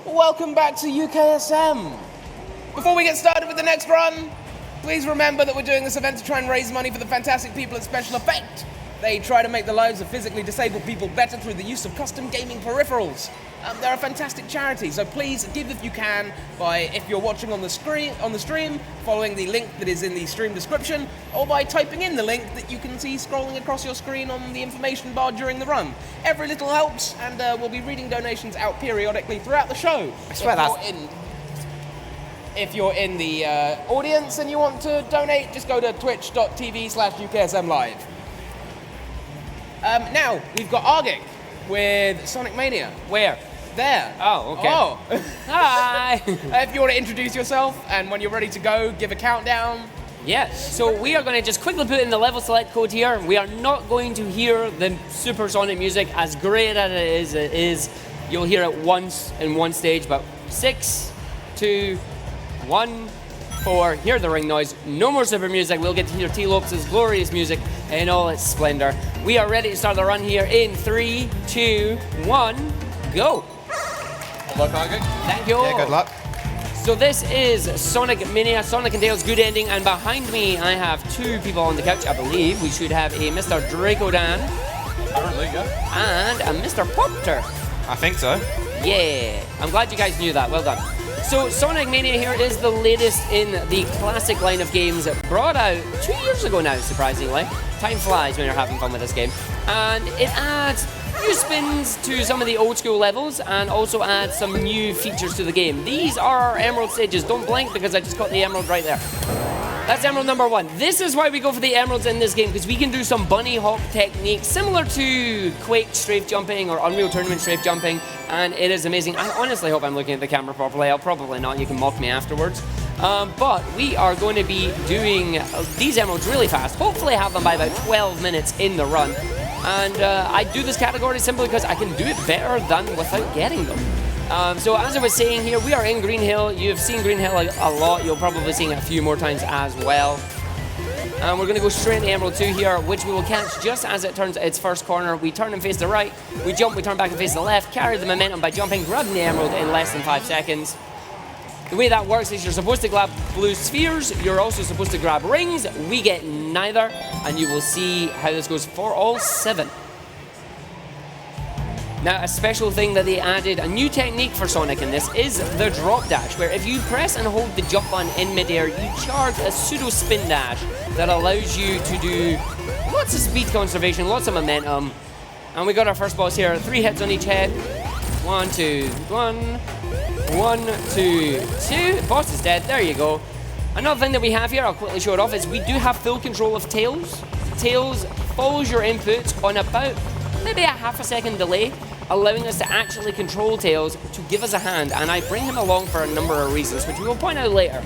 Welcome back to UKSM. Before we get started with the next run, please remember that we're doing this event to try and raise money for the fantastic people at Special Effect. They try to make the lives of physically disabled people better through the use of custom gaming peripherals. They're a fantastic charity, so please give if you can by, if you're watching on the stream, following the link that is in the stream description, or by typing in the link that you can see scrolling across your screen on the information bar during the run. Every little helps, and we'll be reading donations out periodically throughout the show. I swear If you're in the audience and you want to donate, just go to twitch.tv/UKSM Live. Now, we've got Argic with Sonic Mania. Where? There. Oh, okay. Oh. Hi! If you want to introduce yourself, and when you're ready to go, give a countdown. Yes, so we are going to just quickly put in the level select code here. We are not going to hear the supersonic music, as great as it is. You'll hear it once in one stage, but 6, 2, 1, 4, hear the ring noise. No more super music. We'll get to hear T. Lopez's glorious music in all its splendor. We are ready to start the run here in 3, 2, 1, go. Good luck, Argic. Thank you. Yeah, good luck. So this is Sonic Mania, Sonic and Tails Good Ending, and behind me I have two people on the couch. I believe we should have a Mr. Draco Dan Currently, yeah. and a Mr. Popter. I think so. Yeah, I'm glad you guys knew that. Well done. So Sonic Mania here is the latest in the classic line of games brought out 2 years ago now, surprisingly. Time flies when you're having fun with this game. And it adds new spins to some of the old school levels and also adds some new features to the game. These are our Emerald stages. Don't blink because I just got the Emerald right there. That's Emerald number 1. This is why we go for the Emeralds in this game, because we can do some bunny hop techniques similar to Quake strafe jumping or Unreal Tournament strafe jumping, and it is amazing. I honestly hope I'm looking at the camera properly. I'll probably not. You can mock me afterwards. But we are going to be doing these Emeralds really fast. Hopefully have them by about 12 minutes in the run. And I do this category simply because I can do it better than without getting them. So as I was saying here, we are in Green Hill. You've seen Green Hill a lot. You'll probably see it a few more times as well. And we're going to go straight into Emerald 2 here, which we will catch just as it turns its first corner. We turn and face the right. We jump, we turn back and face the left. Carry the momentum by jumping, grabbing the Emerald in less than 5 seconds. The way that works is you're supposed to grab blue spheres. You're also supposed to grab rings. We get neither. And you will see how this goes for all 7. Now, a special thing that they added, a new technique for Sonic in this, is the drop dash, where if you press and hold the jump button in midair, you charge a pseudo spin dash that allows you to do lots of speed conservation, lots of momentum. And we got our first boss here, 3 hits on each head. 1, 2, 1, 1, 2, 2. Boss is dead, there you go. Another thing that we have here, I'll quickly show it off, is we do have full control of Tails. Tails follows your input on about maybe a half a second delay, allowing us to actually control Tails to give us a hand, and I bring him along for a number of reasons, which we will point out later.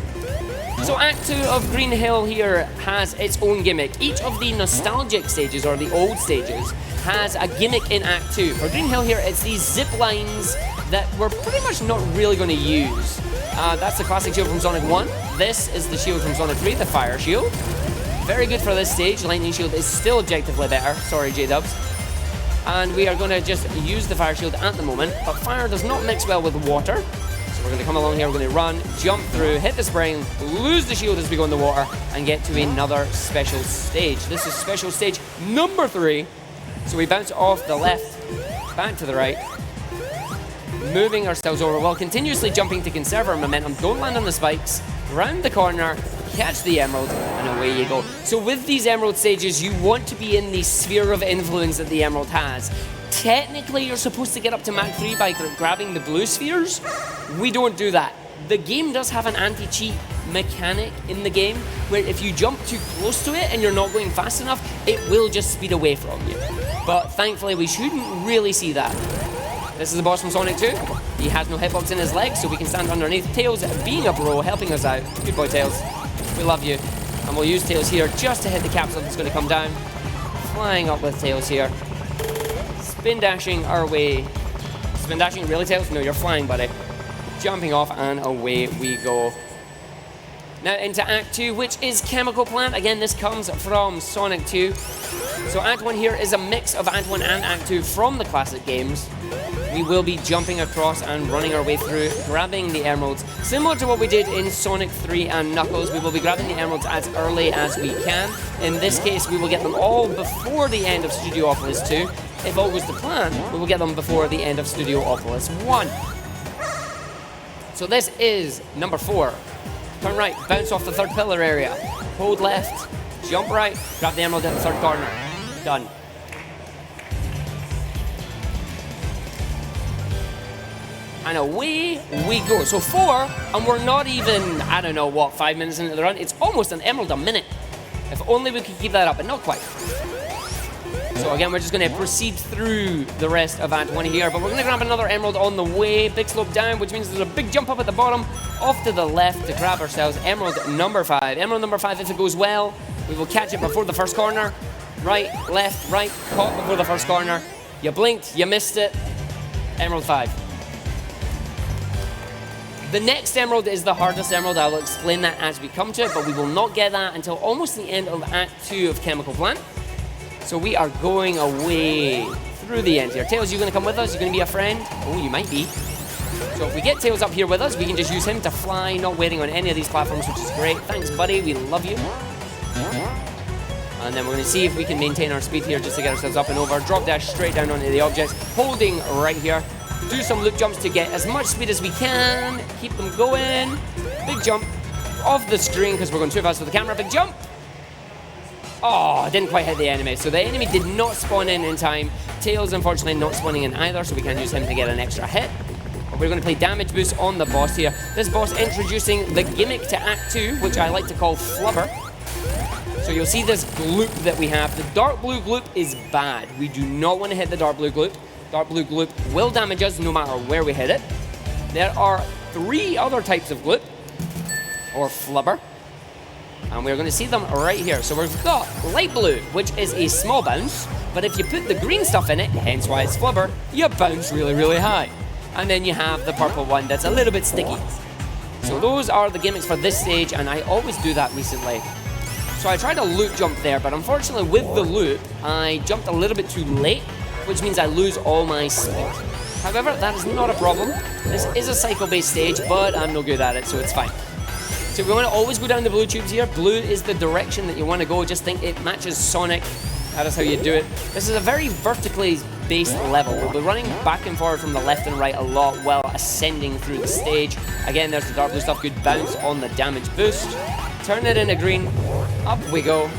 So Act 2 of Green Hill here has its own gimmick. Each of the nostalgic stages, or the old stages, has a gimmick in Act 2. For Green Hill here, it's these zip lines that we're pretty much not really going to use. That's the classic shield from Sonic 1. This is the shield from Sonic 3, the fire shield. Very good for this stage. Lightning shield is still objectively better. Sorry, J-Dubs. And we are going to just use the fire shield at the moment, but fire does not mix well with water. So we're going to come along here, we're going to run, jump through, hit the spring, lose the shield as we go in the water, and get to another special stage. This is special stage number 3. So we bounce off the left, back to the right, moving ourselves over while continuously jumping to conserve our momentum. Don't land on the spikes, round the corner, catch the Emerald, and away you go. So with these Emerald stages, you want to be in the sphere of influence that the Emerald has. Technically, you're supposed to get up to Mach 3 by grabbing the blue spheres. We don't do that. The game does have an anti-cheat mechanic in the game, where if you jump too close to it and you're not going fast enough, it will just speed away from you. But thankfully, we shouldn't really see that. This is the boss from Sonic 2. He has no hitbox in his legs, so we can stand underneath. Tails being a bro, helping us out. Good boy, Tails. We love you. And we'll use Tails here just to hit the capsule that's going to come down. Flying up with Tails here. Spin dashing our way. Spin dashing, really, Tails? No, you're flying, buddy. Jumping off, and away we go. Now into Act 2, which is Chemical Plant. Again, this comes from Sonic 2. So Act 1 here is a mix of Act 1 and Act 2 from the classic games. we will be jumping across and running our way through, grabbing the emeralds. Similar to what we did in Sonic 3 and Knuckles, we will be grabbing the emeralds as early as we can. In this case, we will get them all before the end of Studiopolis 2. If all goes to plan, we will get them before the end of Studiopolis 1. So this is number 4. Turn right, bounce off the third pillar area. Hold left, jump right, grab the emerald in the third corner. Done. And away we go. So 4, and we're not even, I don't know what, 5 minutes into the run. It's almost an emerald a minute. If only we could keep that up, but not quite. So again, we're just going to proceed through the rest of Act 1 here, but we're going to grab another emerald on the way. Big slope down, which means there's a big jump up at the bottom, off to the left to grab ourselves emerald number 5. Emerald number 5, if it goes well, we will catch it before the first corner. Right, left, right, caught before the first corner. You blinked, you missed it. Emerald 5. The next emerald is the hardest emerald. I will explain that as we come to it, but we will not get that until almost the end of Act 2 of Chemical Plant. So we are going away through the end here. Tails, you going to come with us? You going to be a friend? Oh, you might be. So if we get Tails up here with us, we can just use him to fly, not waiting on any of these platforms, which is great. Thanks, buddy. We love you. And then we're going to see if we can maintain our speed here just to get ourselves up and over. Drop dash straight down onto the objects, holding right here. Do some loop jumps to get as much speed as we can. Keep them going. Big jump off the screen because we're going too fast with the camera. Big jump. Oh, didn't quite hit the enemy. So the enemy did not spawn in time. Tails, unfortunately, not spawning in either, so we can't use him to get an extra hit. But we're going to play damage boost on the boss here. This boss introducing the gimmick to Act 2, which I like to call Flubber. So you'll see this gloop that we have. The dark blue gloop is bad. We do not want to hit the dark blue gloop. Dark blue gloop will damage us no matter where we hit it. There are 3 other types of gloop, or flubber, and we're going to see them right here. So we've got light blue, which is a small bounce, but if you put the green stuff in it, hence why it's flubber, you bounce really, really high. And then you have the purple one that's a little bit sticky. So those are the gimmicks for this stage, and I always do that recently. So I tried a loop jump there, but unfortunately with the loop, I jumped a little bit too late, which means I lose all my speed. However, that is not a problem. This is a cycle-based stage, but I'm no good at it, so it's fine. So we want to always go down the blue tubes here. Blue is the direction that you want to go. Just think it matches Sonic. That is how you do it. This is a very vertically based level. We'll be running back and forward from the left and right a lot while ascending through the stage. Again, there's the dark blue stuff. Good bounce on the damage boost. Turn it into green. Up we go.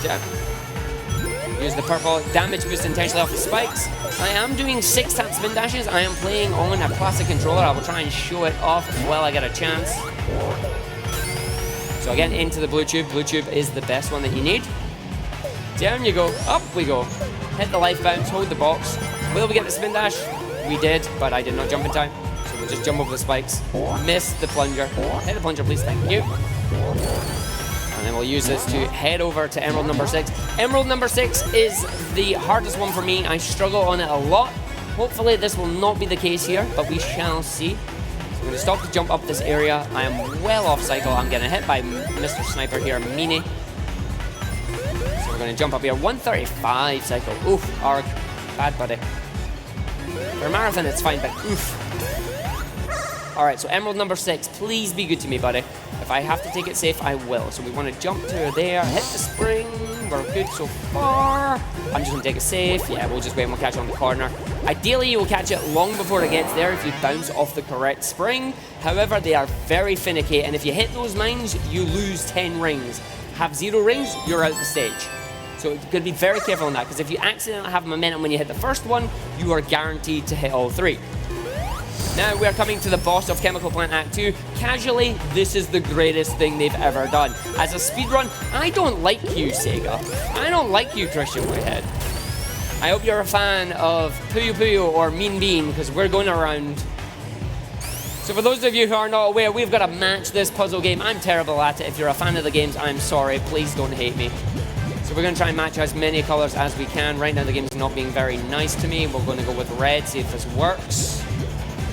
Down. Use the purple damage boost intentionally off the spikes. I am doing 6 tap spin dashes. I am playing on a classic controller. I will try and show it off while I get a chance. So again, into the blue tube. Blue tube is the best one that you need. Down you go. Up we go. Hit the life bounce. Hold the box. Will we get the spin dash? We did, but I did not jump in time. So we'll just jump over the spikes. Miss the plunger. Hit the plunger, please. Thank you. And then we'll use this to head over to Emerald number 6. Emerald number 6 is the hardest one for me. I struggle on it a lot. Hopefully this will not be the case here, but we shall see. So I'm going to stop to jump up this area. I am well off cycle. I'm getting hit by Mr. Sniper here, Meanie. So we're going to jump up here. 135 cycle. Oof, arg. Bad buddy. For a marathon it's fine, but oof. Alright, so Emerald number 6. Please be good to me, buddy. If I have to take it safe, I will. So we want to jump to there, hit the spring. We're good so far. I'm just going to take it safe. Yeah, we'll just wait and we'll catch it on the corner. Ideally, you will catch it long before it gets there if you bounce off the correct spring. However, they are very finicky, and if you hit those mines, you lose 10 rings. Have 0 rings, you're out the stage. So you're going to be very careful on that, because if you accidentally have momentum when you hit the first one, you are guaranteed to hit all 3. Now we are coming to the boss of Chemical Plant Act 2. Casually, this is the greatest thing they've ever done. As a speedrun, I don't like you, Sega. I don't like you, Christian Whitehead. I hope you're a fan of Puyo Puyo or Mean Bean, because we're going around. So for those of you who are not aware, we've got to match this puzzle game. I'm terrible at it. If you're a fan of the games, I'm sorry. Please don't hate me. So we're going to try and match as many colors as we can. Right now the game's not being very nice to me. We're going to go with red, see if this works.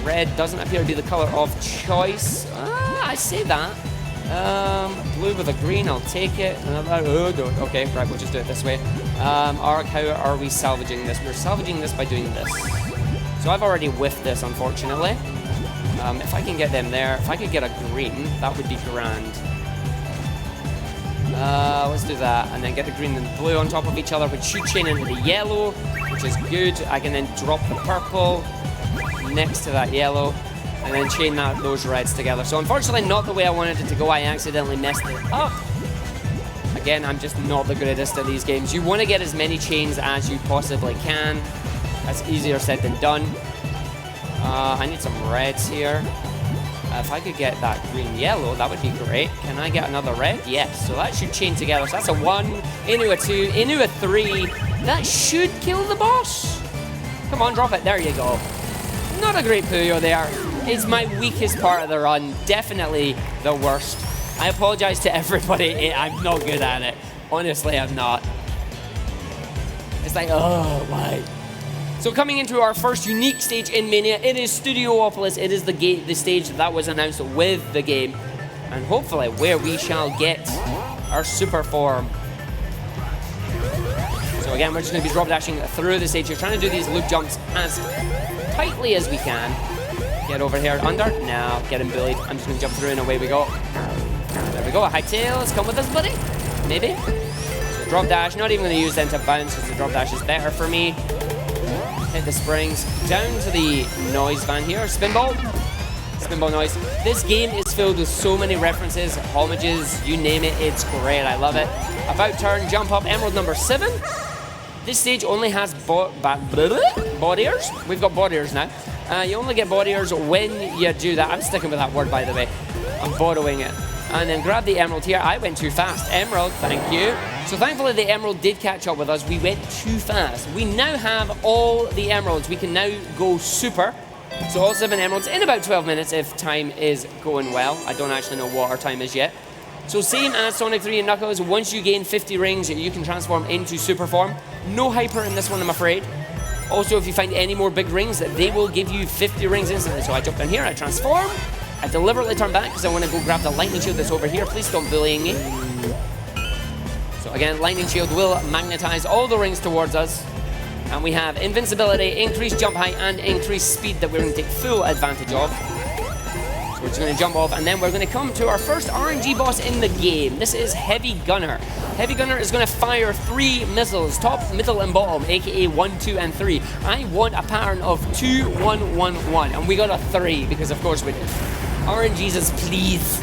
Red doesn't appear to be the color of choice. I say that. Blue with a green, I'll take it. Okay, right, we'll just do it this way. Arg, how are we salvaging this? We're salvaging this by doing this. So So I've already whiffed this, unfortunately. If I can get them there, if I could get a green, that would be grand. Let's do that, and then get the green and the blue on top of each other, which should chain into the yellow, which is good. I can then drop the purple next to that yellow, and then chain those reds together. So unfortunately, not the way I wanted it to go. I accidentally messed it up. Again, I'm just not the greatest at these games. You want to get as many chains as you possibly can. That's easier said than done. I need some reds here. If I could get that green-yellow, that would be great. Can I get another red? Yes. So that should chain together. So that's a 1, into a 2, into a 3. That should kill the boss. Come on, drop it. There you go. Not a great Puyo there. It's my weakest part of the run. Definitely the worst. I apologize to everybody. I'm not good at it. Honestly, I'm not. It's like, oh, why? So coming into our first unique stage in Mania, it is Studiopolis. It is the stage that was announced with the game. And hopefully where we shall get our super form. So again, we're just going to be drop dashing through the stage. You're trying to do these loop jumps as tightly as we can. Get over here under. Now, getting bullied. I'm just going to jump through and away we go. There we go. A high tail. Let's come with us, buddy. Maybe. So drop dash. Not even going to use them to bounce because the drop dash is better for me. Hit the springs. Down to the noise van here. Spinball. Spinball noise. This game is filled with so many references, homages, you name it. It's great. I love it. About turn, jump up, emerald number 7. This stage only has bodiers. We've got bodiers now. You only get bodiers when you do that. I'm sticking with that word, by the way. I'm borrowing it. And then grab the emerald here. I went too fast. Emerald, thank you. So thankfully the emerald did catch up with us. We went too fast. We now have all the emeralds. We can now go super. So all 7 emeralds in about 12 minutes if time is going well. I don't actually know what our time is yet. So same as Sonic 3 and Knuckles, once you gain 50 rings, you can transform into super form. No hyper in this one, I'm afraid. Also, if you find any more big rings, they will give you 50 rings instantly. So I jump down here, I transform. I deliberately turn back because I want to go grab the lightning shield that's over here. Please stop bullying me. So again, lightning shield will magnetize all the rings towards us. And we have invincibility, increased jump height, and increased speed that we're going to take full advantage of. So we're just going to jump off, and then we're going to come to our first RNG boss in the game. This is Heavy Gunner. Heavy Gunner is going to fire 3 missiles, top, middle, and bottom, aka 1, 2, and 3. I want a pattern of 2, 1, 1, 1, and we got a 3, because of course we did. RNGesus, please.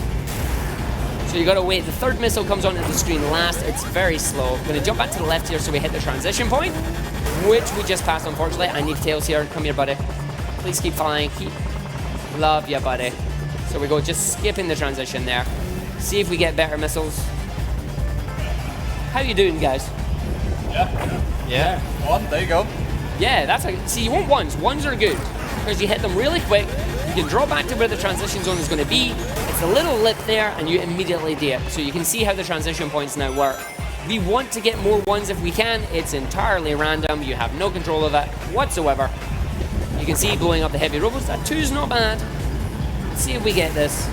So you got to wait. The 3rd missile comes onto the screen last. It's very slow. I'm going to jump back to the left here so we hit the transition point, which we just passed, unfortunately. I need tails here. Come here, buddy. Please keep flying. Love ya, buddy. So we go just skipping the transition there. See if we get better missiles. How you doing, guys? Yeah. On, there you go. Yeah, that's a... See, you want ones. Ones are good. Because you hit them really quick. You can draw back to where the transition zone is going to be. It's a little lip there, and you immediately do it. So you can see how the transition points now work. We want to get more ones if we can. It's entirely random. You have no control of it whatsoever. You can see blowing up the heavy robots. That 2's not bad. Let's see if we get this.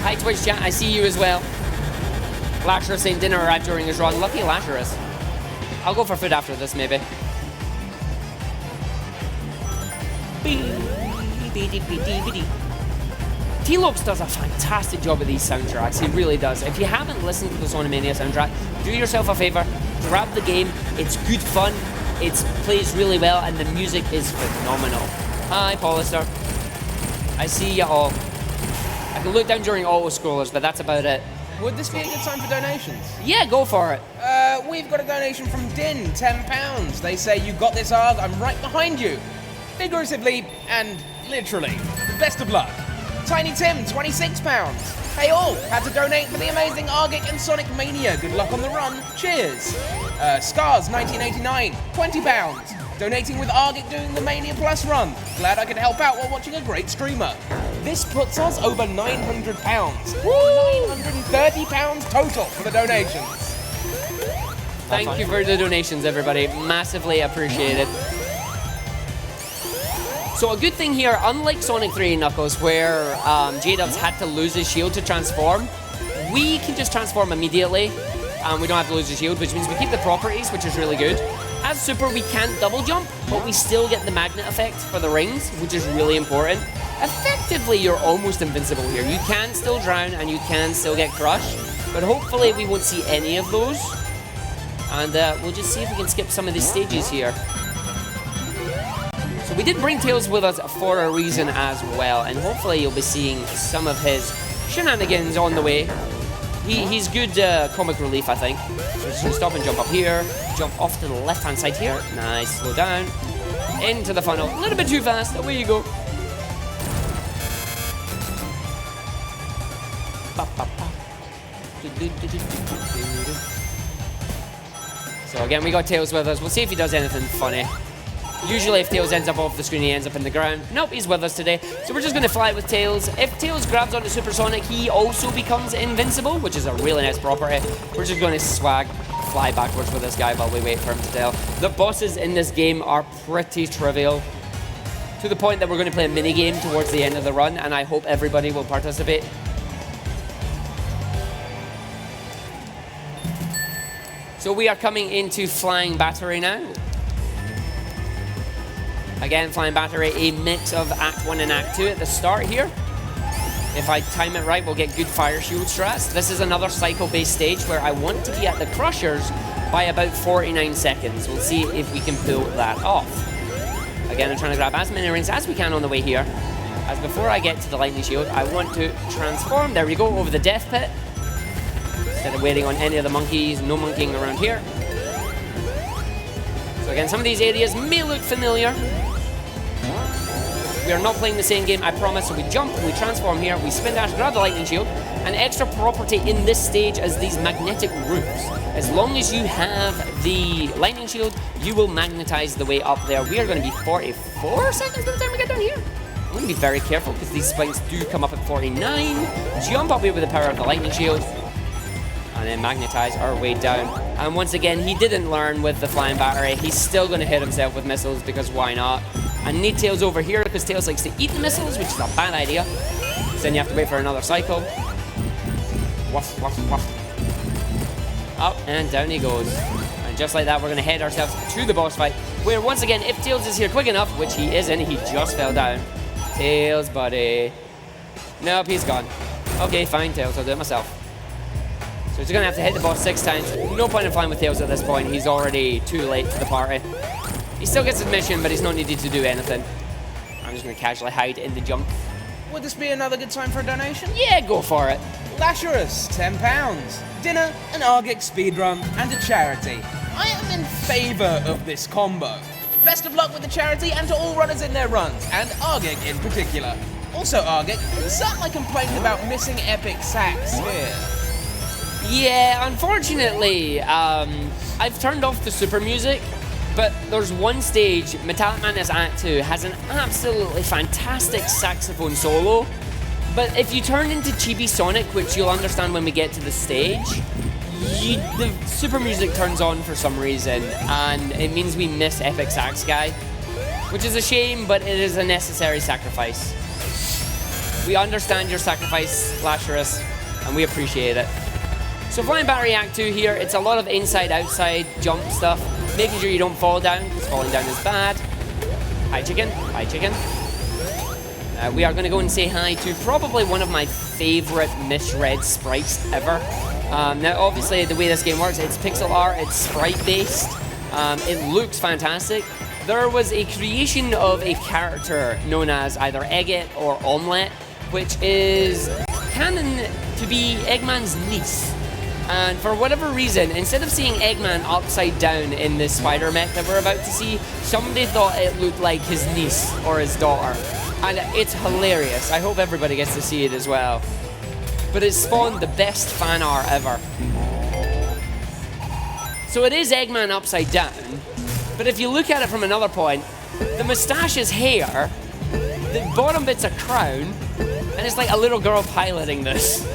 Hi, Twitch chat. I see you as well. Lazarus saying dinner arrived during his run. Lucky Lazarus. I'll go for food after this, maybe. T-Lopes does a fantastic job of these soundtracks. He really does. If you haven't listened to the Sonic Mania soundtrack, do yourself a favor. Grab the game. It's good fun. It plays really well, and the music is phenomenal. Hi, Paulister. I see you all. I can look down during auto-scrollers, but that's about it. Would this be a good time for donations? Yeah, go for it. We've got a donation from Din, £10. They say, you got this, Arg, I'm right behind you. Figuratively and literally. Best of luck. Tiny Tim, £26. Hey all, had to donate for the amazing Argic and Sonic Mania. Good luck on the run. Cheers. Scars, 1989, £20. Donating with Argic doing the Mania Plus run. Glad I could help out while watching a great streamer. This puts us over £900. £930 total for the donations. Thank you for the donations, everybody. Massively appreciated. So a good thing here, unlike Sonic 3 and Knuckles, where J-Dubs had to lose his shield to transform, we can just transform immediately, and we don't have to lose the shield, which means we keep the properties, which is really good. As Super, we can't double jump, but we still get the magnet effect for the rings, which is really important. Effectively, you're almost invincible here. You can still drown and you can still get crushed, but hopefully we won't see any of those. And we'll just see if we can skip some of these stages here. So we did bring Tails with us for a reason as well, and hopefully you'll be seeing some of his shenanigans on the way. He's good comic relief, I think. So we're just going to stop and jump up here, jump off to the left-hand side here. Nice, slow down. Into the funnel, a little bit too fast, away you go. So again, we got Tails with us. We'll see if he does anything funny. Usually if Tails ends up off the screen, he ends up in the ground. Nope, he's with us today. So we're just going to fly with Tails. If Tails grabs onto Supersonic, he also becomes invincible, which is a really nice property. We're just going to fly backwards with this guy while we wait for him to tail. The bosses in this game are pretty trivial, to the point that we're going to play a mini game towards the end of the run, and I hope everybody will participate. So we are coming into Flying Battery now. Again, Flying Battery, a mix of Act 1 and Act 2 at the start here. If I time it right, we'll get good fire shield strats. This is another cycle-based stage where I want to be at the Crushers by about 49 seconds. We'll see if we can pull that off. Again, I'm trying to grab as many rings as we can on the way here. As before I get to the Lightning Shield, I want to transform. There we go, over the Death Pit. Instead of waiting on any of the monkeys, no monkeying around here. So again, some of these areas may look familiar. We are not playing the same game, I promise. So we jump, we transform here, we spin dash, grab the Lightning Shield. An extra property in this stage is these magnetic roofs. As long as you have the Lightning Shield, you will magnetize the way up there. We are going to be 44 seconds by the time we get down here. I'm going to be very careful because these spikes do come up at 49. Jump up here with the power of the Lightning Shield. And then magnetize our way down. And once again, he didn't learn with the Flying Battery. He's still going to hit himself with missiles because why not? I need Tails over here because Tails likes to eat the missiles, which is a bad idea. So then you have to wait for another cycle. Woof, woof, woof. Up and down he goes. And just like that, we're going to head ourselves to the boss fight. Where once again, if Tails is here quick enough, which he isn't, he just fell down. Tails, buddy. Nope, he's gone. Okay, fine, Tails, I'll do it myself. So he's going to have to hit the boss 6 times. No point in flying with Tails at this point. He's already too late to the party. He still gets his mission, but he's not needed to do anything. I'm just going to casually hide in the junk. Would this be another good time for a donation? Yeah, go for it. Lasherus, £10. Dinner, an Argic speedrun, and a charity. I am in favour of this combo. Best of luck with the charity and to all runners in their runs, and Argic in particular. Also Argic, certainly complained about missing epic sacks here. Yeah, unfortunately, I've turned off the super music, but there's one stage, Metallic Madness Act 2, has an absolutely fantastic saxophone solo, but if you turn into Chibi Sonic, which you'll understand when we get to the stage, the super music turns on for some reason, and it means we miss Epic Sax Guy, which is a shame, but it is a necessary sacrifice. We understand your sacrifice, Lasherus, and we appreciate it. So Flying Battery Act 2 here, it's a lot of inside-outside jump stuff, making sure you don't fall down, because falling down is bad. Hi chicken, hi chicken. We are going to go and say hi to probably one of my favourite misread sprites ever. Now obviously the way this game works, it's pixel art, it's sprite-based, it looks fantastic. There was a creation of a character known as either Eggette or Omelette, which is canon to be Eggman's niece. And for whatever reason, instead of seeing Eggman upside down in this spider mech that we're about to see, somebody thought it looked like his niece or his daughter. And it's hilarious. I hope everybody gets to see it as well. But it spawned the best fan art ever. So it is Eggman upside down, but if you look at it from another point, the moustache is hair, the bottom bit's a crown, and it's like a little girl piloting this.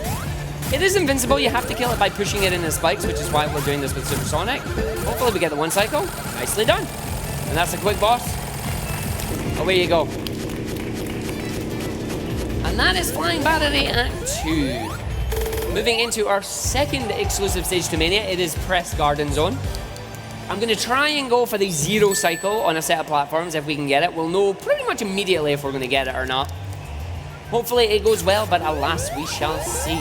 It is invincible, you have to kill it by pushing it in the spikes, which is why we're doing this with Supersonic. Hopefully we get the one cycle. Nicely done. And that's a quick boss. Away you go. And that is Flying Battery Act 2. Moving into our second exclusive stage to Mania, it is Press Garden Zone. I'm going to try and go for the 0 cycle on a set of platforms if we can get it. We'll know pretty much immediately if we're going to get it or not. Hopefully it goes well, but alas, we shall see.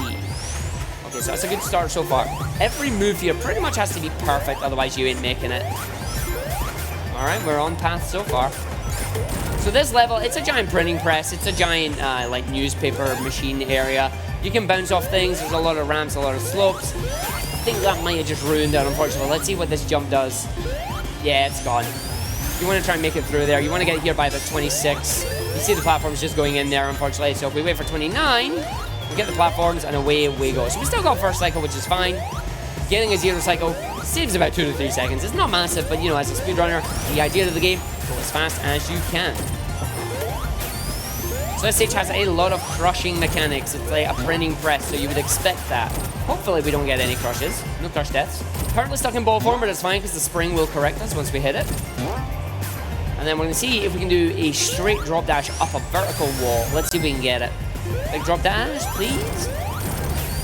Okay, so that's a good start so far. Every move here pretty much has to be perfect, otherwise you ain't making it. Alright, we're on path so far. So this level, it's a giant printing press. It's a giant like newspaper machine area. You can bounce off things. There's a lot of ramps, a lot of slopes. I think that might have just ruined it, unfortunately. Let's see what this jump does. Yeah, it's gone. You want to try and make it through there. You want to get here by about 26. You see the platforms just going in there, unfortunately. So if we wait for 29, we get the platforms and away we go. So we still got first cycle, which is fine. Getting a 0 cycle saves about 2 to 3 seconds. It's not massive, but you know, as a speedrunner, the idea of the game, go as fast as you can. So this stage has a lot of crushing mechanics. It's like a printing press, so you would expect that. Hopefully we don't get any crushes. No crush deaths. Currently stuck in ball form, but it's fine because the spring will correct us once we hit it. And then we're going to see if we can do a straight drop dash up a vertical wall. Let's see if we can get it. Big drop dash, please.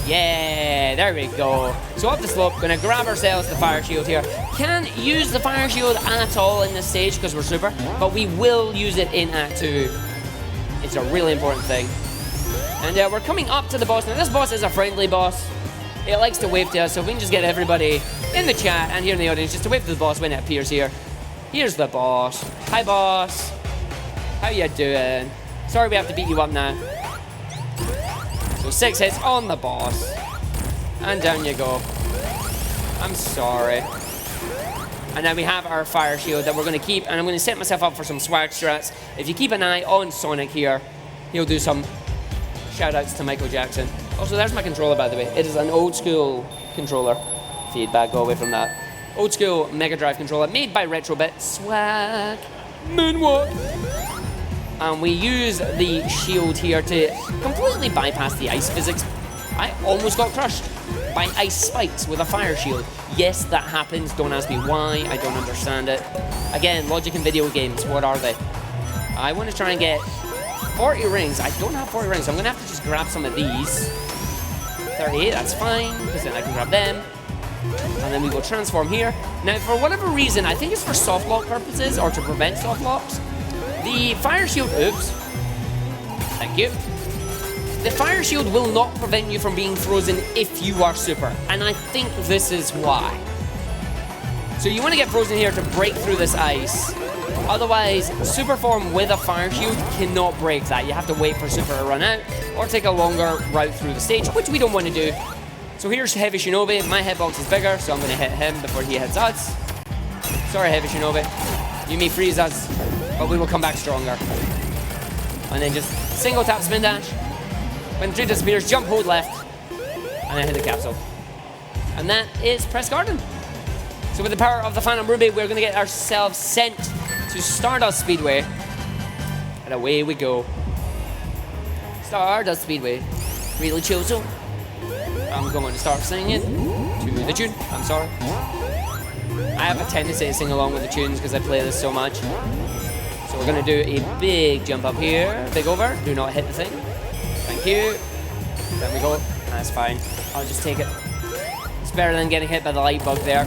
Yeah, there we go. So up the slope, going to grab ourselves the fire shield here. Can't use the fire shield at all in this stage because we're super, but we will use it in Act 2. It's a really important thing. And we're coming up to the boss. Now this boss is a friendly boss. It likes to wave to us, so we can just get everybody in the chat and here in the audience just to wave to the boss when it appears here. Here's the boss. Hi boss. How you doing? Sorry we have to beat you up now. So 6 hits on the boss. And down you go. I'm sorry. And then we have our fire shield that we're going to keep, and I'm going to set myself up for some swag strats. If you keep an eye on Sonic here, he'll do some shout-outs to Michael Jackson. Also, there's my controller, by the way. It is an old-school controller. Feedback, go away from that. Old-school Mega Drive controller made by Retrobit. Swag. Moonwalk. And we use the shield here to completely bypass the ice physics. I almost got crushed by ice spikes with a fire shield. Yes, that happens. Don't ask me why. I don't understand it. Again, logic in video games. What are they? I want to try and get 40 rings. I don't have 40 rings, so I'm going to have to just grab some of these. 38, that's fine, because then I can grab them. And then we will transform here. Now, for whatever reason, I think it's for soft lock purposes, or to prevent soft locks, the fire shield... Oops. Thank you. The fire shield will not prevent you from being frozen if you are super, and I think this is why. So you want to get frozen here to break through this ice. Otherwise, super form with a fire shield cannot break that. You have to wait for super to run out, or take a longer route through the stage, which we don't want to do. So here's Heavy Shinobi. My hitbox is bigger, so I'm going to hit him before he hits us. Sorry, Heavy Shinobi. You may freeze us, but we will come back stronger. And then just single tap spin dash. When the tree disappears, jump, hold left, and then hit the capsule. And that is Press Garden. So with the power of the Phantom Ruby, we're going to get ourselves sent to Stardust Speedway. And away we go. Stardust Speedway. Really chill zone. I'm going to start singing to the tune. I'm sorry. I have a tendency to sing along with the tunes because I play this so much. So we're going to do a big jump up here. Big over. Do not hit the thing. Thank you. There we go. That's fine. I'll just take it. It's better than getting hit by the light bug there.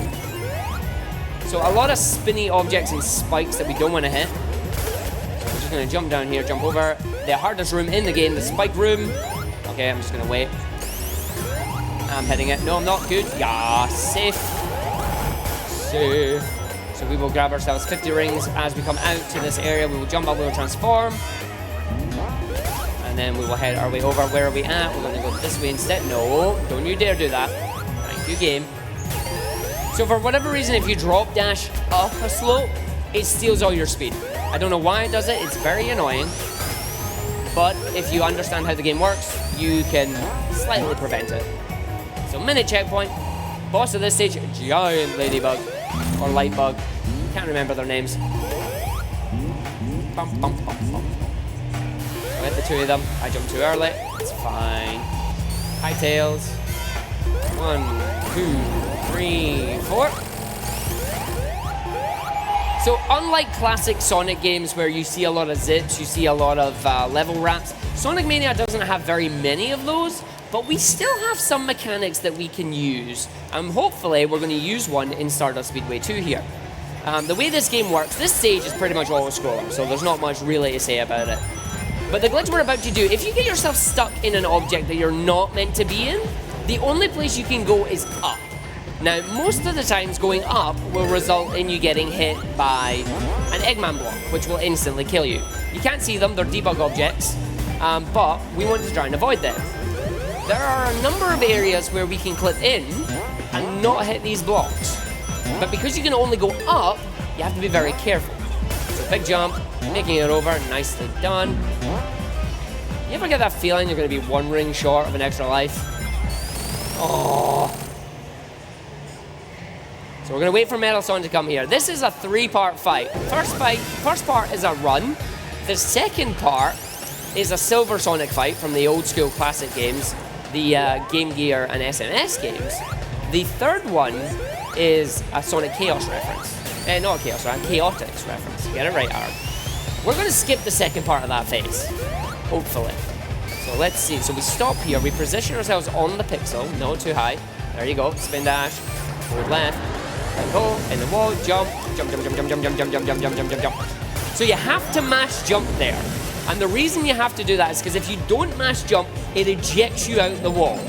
So a lot of spinny objects and spikes that we don't want to hit. So we're just going to jump down here, jump over. The hardest room in the game, the spike room. Okay, I'm just going to wait. I'm hitting it. No, I'm not. Good. Yeah, safe. Safe. So we will grab ourselves 50 rings as we come out to this area. We will jump up, we will transform. And then we will head our way over. Where are we at? We're going to go this way instead. No, don't you dare do that. Thank you, game. So for whatever reason, if you drop dash up a slope, it steals all your speed. I don't know why it does it. It's very annoying. But if you understand how the game works, you can slightly prevent it. So minute checkpoint. Boss of this stage, giant ladybug. Or light bug. Can't remember their names. Bum, bum, bum, bum. I hit the two of them. I jumped too early. It's fine. High tails. 1, 2, 3, 4. So unlike classic Sonic games where you see a lot of zits, you see a lot of level wraps, Sonic Mania doesn't have very many of those, but we still have some mechanics that we can use. Hopefully, we're going to use one in Stardust Speedway 2 here. The way this game works, this stage is pretty much auto-scrolling, so there's not much really to say about it. But the glitch we're about to do, if you get yourself stuck in an object that you're not meant to be in, the only place you can go is up. Now, most of the times going up will result in you getting hit by an Eggman block, which will instantly kill you. You can't see them, they're debug objects, but we want to try and avoid them. There are a number of areas where we can clip in and not hit these blocks. But because you can only go up, you have to be very careful. So big jump, making it over, nicely done. You ever get that feeling you're going to be one ring short of an extra life? Oh. So we're going to wait for Metal Sonic to come here. This is a 3-part fight. First part is a run. The second part is a Silver Sonic fight from the old school classic games, the Game Gear and SMS games. The third one is a Sonic Chaos reference. Not Chaos, right? Chaotix reference. Get it right, Aaron. We're going to skip the second part of that phase, hopefully. So let's see. So we stop here. We position ourselves on the pixel. No, too high. There you go. Spin dash. Hold left. And go. In the wall. Jump. Jump, jump, jump, jump, jump, jump, jump, jump, jump, jump, jump, jump, jump. So you have to mash jump there. And the reason you have to do that is because if you don't mash jump, it ejects you out the wall.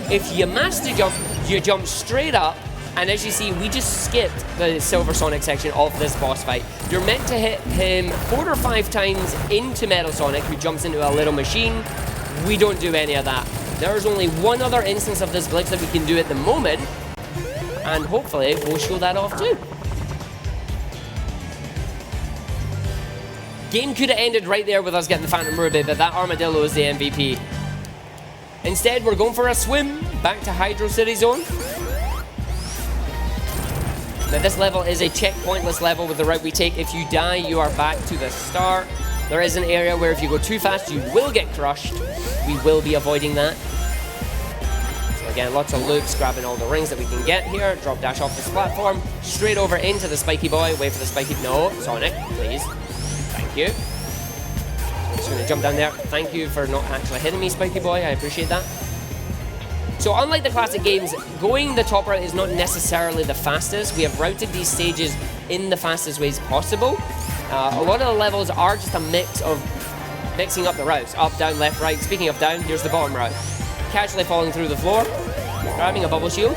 If you mash the jump, you jump straight up. And as you see, we just skipped the Silver Sonic section of this boss fight. You're meant to hit him 4 or 5 times into Metal Sonic, who jumps into a little machine. We don't do any of that. There's only one other instance of this glitch that we can do at the moment, and hopefully we'll show that off too. Game could have ended right there with us getting the Phantom Ruby, but that armadillo is the MVP. Instead, we're going for a swim back to Hydro City Zone. Now this level is a checkpointless level with the route we take. If you die, you are back to the start. There is an area where if you go too fast, you will get crushed. We will be avoiding that. So again, lots of loops, grabbing all the rings that we can get here. Drop dash off this platform, straight over into the spiky boy. Wait for the spiky, no, Sonic, please. Thank you. I'm just gonna jump down there. Thank you for not actually hitting me, spiky boy, I appreciate that. So unlike the classic games, going the top route is not necessarily the fastest. We have routed these stages in the fastest ways possible. A lot of the levels are just a mix of mixing up the routes. Up, down, left, right. Speaking of down, here's the bottom route. Casually falling through the floor, grabbing a bubble shield.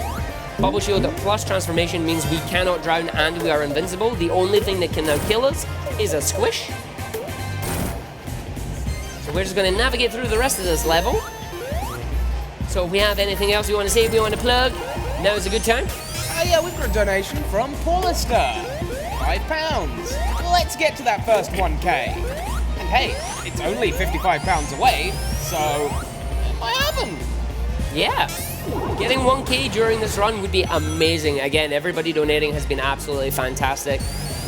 Bubble shield plus transformation means we cannot drown and we are invincible. The only thing that can now kill us is a squish. So we're just going to navigate through the rest of this level. So if we have anything else we want to say, we want to plug, now is a good time. Oh yeah, we've got a donation from Paulister. £5. Let's get to that first 1K. And hey, it's only £55 away, so it might happen. Yeah, getting 1K during this run would be amazing. Again, everybody donating has been absolutely fantastic.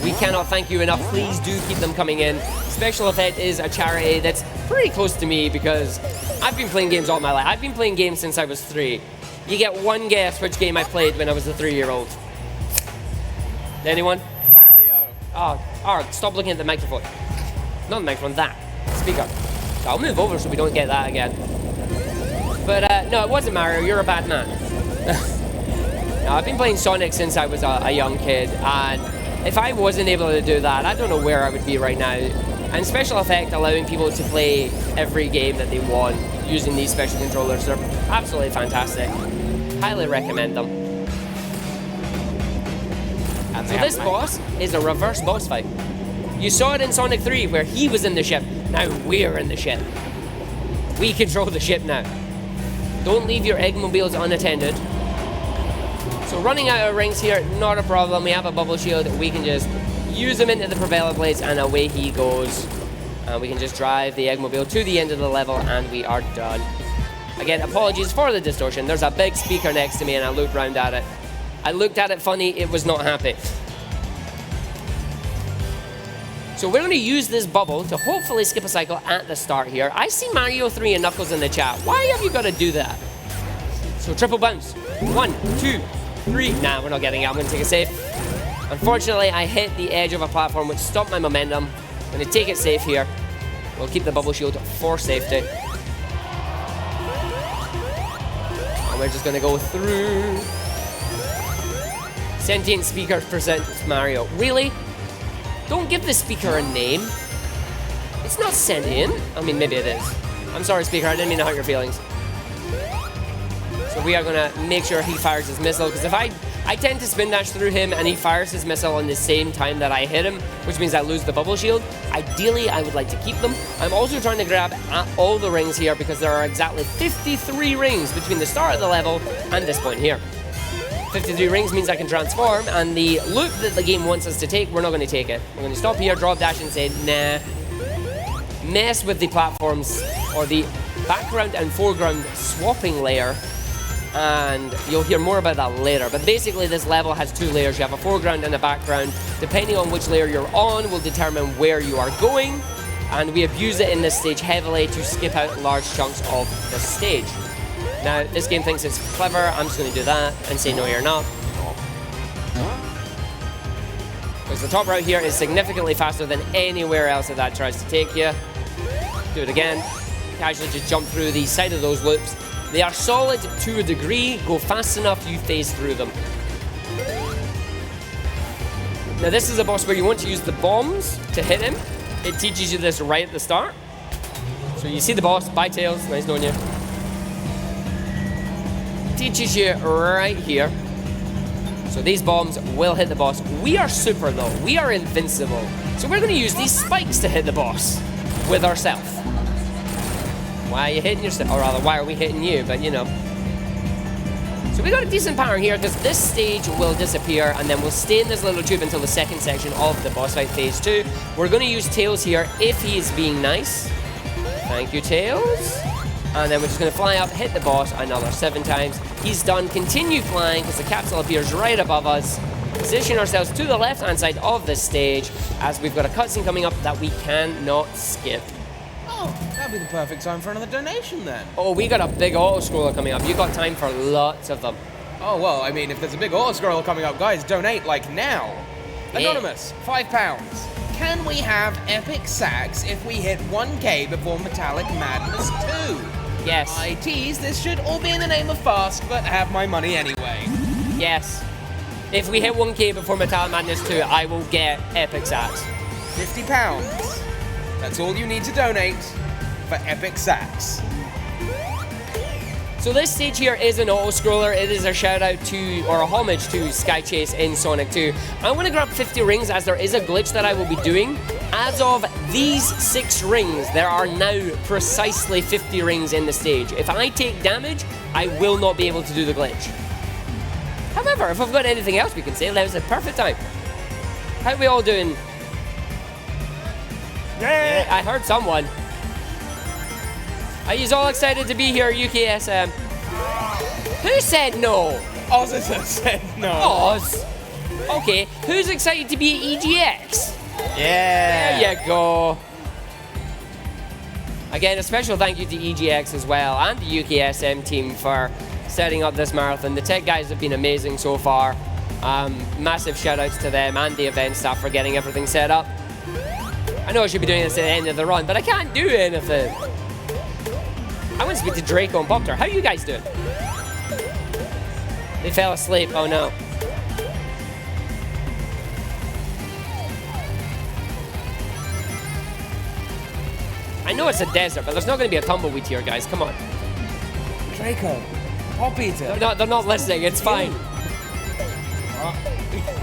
We cannot thank you enough. Please do keep them coming in. Special Effect is a charity that's pretty close to me because I've been playing games all my life. I've been playing games since I was 3. You get one guess which game I played when I was a 3-year-old. Anyone? Mario. Oh, stop looking at the microphone. Not the microphone, that. Speaker. I'll move over so we don't get that again. But no, it wasn't Mario. You're a bad man. No, I've been playing Sonic since I was a young kid, and if I wasn't able to do that, I don't know where I would be right now. And Special Effect allowing people to play every game that they want using these special controllers, they're absolutely fantastic. Highly recommend them. And so this boss is a reverse boss fight. You saw it in Sonic 3 where he was in the ship. Now we're in the ship. We control the ship now. Don't leave your Eggmobiles unattended. So running out of rings here, not a problem. We have a bubble shield. We can just use them into the propeller blades and away he goes. And we can just drive the Eggmobile to the end of the level and we are done. Again, apologies for the distortion. There's a big speaker next to me and I looked round at it. I looked at it funny, it was not happy. So we're going to use this bubble to hopefully skip a cycle at the start here. I see Mario 3 and Knuckles in the chat. Why have you got to do that? So triple bounce. 1, 2, 3. Nah, we're not getting it. I'm going to take a save. Unfortunately, I hit the edge of a platform which stopped my momentum. I'm going to take it safe here. We'll keep the bubble shield for safety. we're just gonna go through. Sentient speaker presents Mario. Really? Don't give the speaker a name. It's not sentient. I mean, maybe it is. I'm sorry, speaker, I didn't mean to hurt your feelings. So we are gonna make sure he fires his missile, because if I tend to spin dash through him and he fires his missile on the same time that I hit him, which means I lose the bubble shield. Ideally, I would like to keep them. I'm also trying to grab at all the rings here because there are exactly 53 rings between the start of the level and this point here. 53 rings means I can transform, and the loop that the game wants us to take, we're not going to take it. We're going to stop here, drop dash, and say, nah. Mess with the platforms, or the background and foreground swapping layer, and you'll hear more about that later. But basically, this level has two layers. You have a foreground and a background. Depending on which layer you're on will determine where you are going, and we abuse it in this stage heavily to skip out large chunks of the stage. Now, this game thinks it's clever. I'm just going to do that and say, no, you're not. Because the top route here is significantly faster than anywhere else that tries to take you. Do it again. Casually just jump through the side of those loops. They are solid to a degree. Go fast enough, you phase through them. Now, this is a boss where you want to use the bombs to hit him. It teaches you this right at the start. So you see the boss. Bye, Tails. Nice knowing you. Teaches you right here. So these bombs will hit the boss. We are super though. We are invincible. So we're going to use these spikes to hit the boss with ourselves. Why are you hitting yourself? Or rather, why are we hitting you? But you know. So we got a decent pattern here because this stage will disappear and then we'll stay in this little tube until the second section of the boss fight phase 2. We're going to use Tails here if he is being nice. Thank you, Tails. And then we're just going to fly up, hit the boss another 7 times. He's done. Continue flying because the capsule appears right above us. Position ourselves to the left-hand side of the stage as we've got a cutscene coming up that we cannot skip. Oh, that'd be the perfect time for another donation then. Oh, we got a big auto-scroller coming up. You got time for lots of them. Oh, well, I mean, if there's a big auto-scroller coming up, guys, donate, like, now. Yeah. Anonymous, £5. Can we have epic sacks if we hit 1k before Metallic Madness 2? Yes. I tease, this should all be in the name of fast, but have my money anyway. Yes. If we hit 1k before Metallic Madness 2, I will get epic sacks. £50. That's all you need to donate for epic sacks. So this stage here is an auto-scroller. It is a shout-out to, or a homage to, Sky Chase in Sonic 2. I want to grab 50 rings as there is a glitch that I will be doing. As of these 6 rings, there are now precisely 50 rings in the stage. If I take damage, I will not be able to do the glitch. However, if I've got anything else we can say, that was a perfect time. How are we all doing? Yeah, I heard someone. Are you all excited to be here, UKSM? Who said no? Oz said no. Oz? Okay, who's excited to be at EGX? Yeah. There you go. Again, a special thank you to EGX as well and the UKSM team for setting up this marathon. The tech guys have been amazing so far. Massive shout outs to them and the event staff for getting everything set up. I know I should be doing this at the end of the run, but I can't do anything. I want to speak to Draco and Bokter. How are you guys doing? They fell asleep. Oh no. I know it's a desert, but there's not going to be a tumbleweed here, guys. Come on. Draco, Pop Eater. They're not listening. It's fine.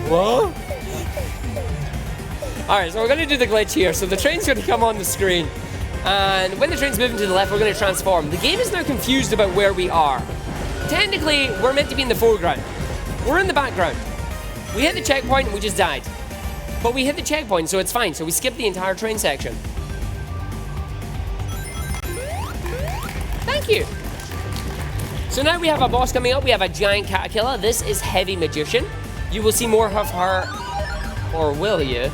What? Alright, so we're going to do the glitch here. So the train's going to come on the screen. And when the train's moving to the left, we're going to transform. The game is now confused about where we are. Technically, we're meant to be in the foreground. We're in the background. We hit the checkpoint and we just died. But we hit the checkpoint, so it's fine. So we skipped the entire train section. Thank you. So now we have a boss coming up. We have a giant caterpillar. This is Heavy Magician. You will see more of her, or will you,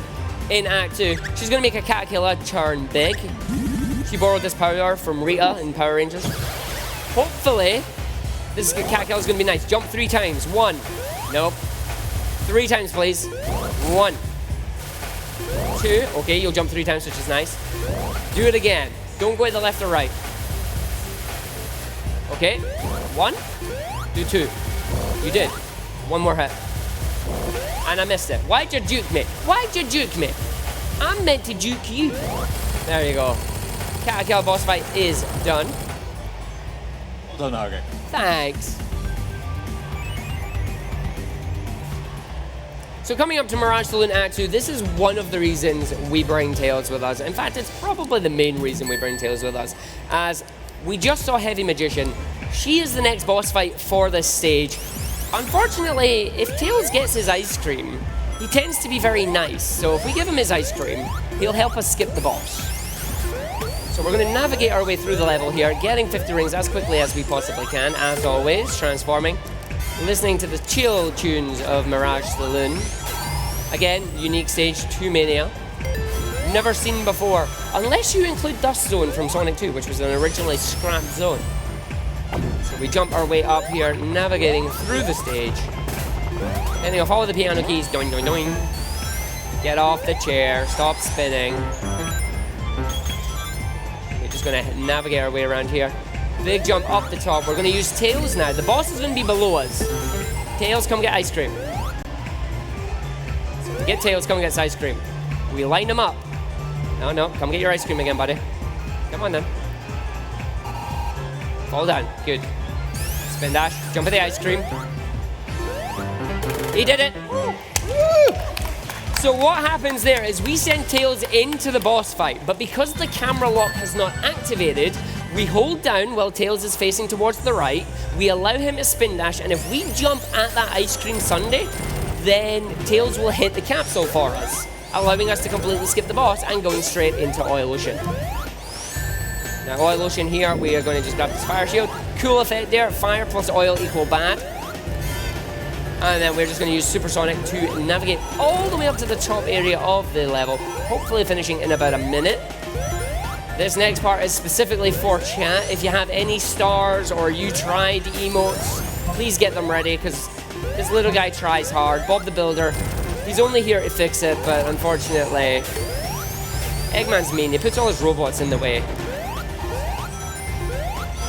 in Act 2. She's going to make a caterpillar turn big. She borrowed this power from Rita in Power Rangers. Hopefully, this caterpillar is going to be nice. Jump 3 times. 1. Nope. 3 times, please. 1. 2. Okay, you'll jump 3 times, which is nice. Do it again. Don't go to the left or right. Okay. 1. Do 2. You did. 1 more hit. And I missed it. Why'd you juke me? Why'd you juke me? I'm meant to juke you. There you go. Catakill boss fight is done. Well done, Hargit. Thanks. So coming up to Mirage Saloon Act 2, this is one of the reasons we bring Tails with us. In fact, it's probably the main reason we bring Tails with us, as we just saw Heavy Magician. She is the next boss fight for this stage. Unfortunately, if Tails gets his ice cream, he tends to be very nice. So if we give him his ice cream, he'll help us skip the boss. So we're going to navigate our way through the level here, getting 50 rings as quickly as we possibly can, as always, transforming. Listening to the chill tunes of Mirage Saloon. Again, unique stage, 2 Mania. Never seen before, unless you include Dust Zone from Sonic 2, which was an originally scrapped zone. So we jump our way up here, navigating through the stage. And you'll follow the piano keys, doing, doing, doing. Get off the chair, stop spinning. We're just gonna navigate our way around here. Big jump up the top. We're gonna use Tails now. The boss is gonna be below us. Tails, come get ice cream. So to get Tails, come get ice cream. We line them up. No, come get your ice cream again, buddy. Come on then. Fall down, good. Spin dash, jump at the ice cream. He did it. Woo. So what happens there is we send Tails into the boss fight, but because the camera lock has not activated, we hold down while Tails is facing towards the right, we allow him to spin dash, and if we jump at that ice cream sundae, then Tails will hit the capsule for us, allowing us to completely skip the boss and going straight into Oil Ocean. Now Oil Ocean here, we are going to just grab this fire shield. Cool effect there, fire plus oil equal bad. And then we're just going to use Supersonic to navigate all the way up to the top area of the level, hopefully finishing in about a minute. This next part is specifically for chat. If you have any stars or you tried emotes, please get them ready, because this little guy tries hard. Bob the Builder, he's only here to fix it, but unfortunately, Eggman's mean. He puts all his robots in the way.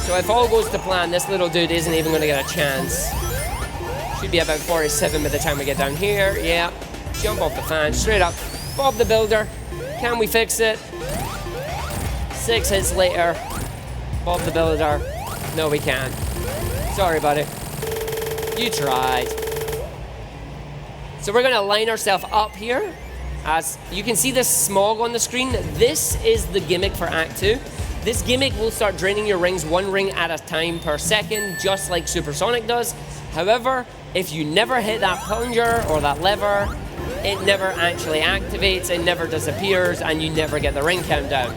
So if all goes to plan, this little dude isn't even going to get a chance. Should be about 47 by the time we get down here. Yeah, jump off the fan, straight up. Bob the Builder, can we fix it? 6 hits later, Bob the Builder. No, we can't. Sorry, buddy. You tried. So we're gonna line ourselves up here. As you can see this smog on the screen, this is the gimmick for Act 2. This gimmick will start draining your rings 1 ring at a time per second, just like Supersonic does. However, if you never hit that plunger or that lever, it never actually activates, it never disappears, and you never get the ring countdown.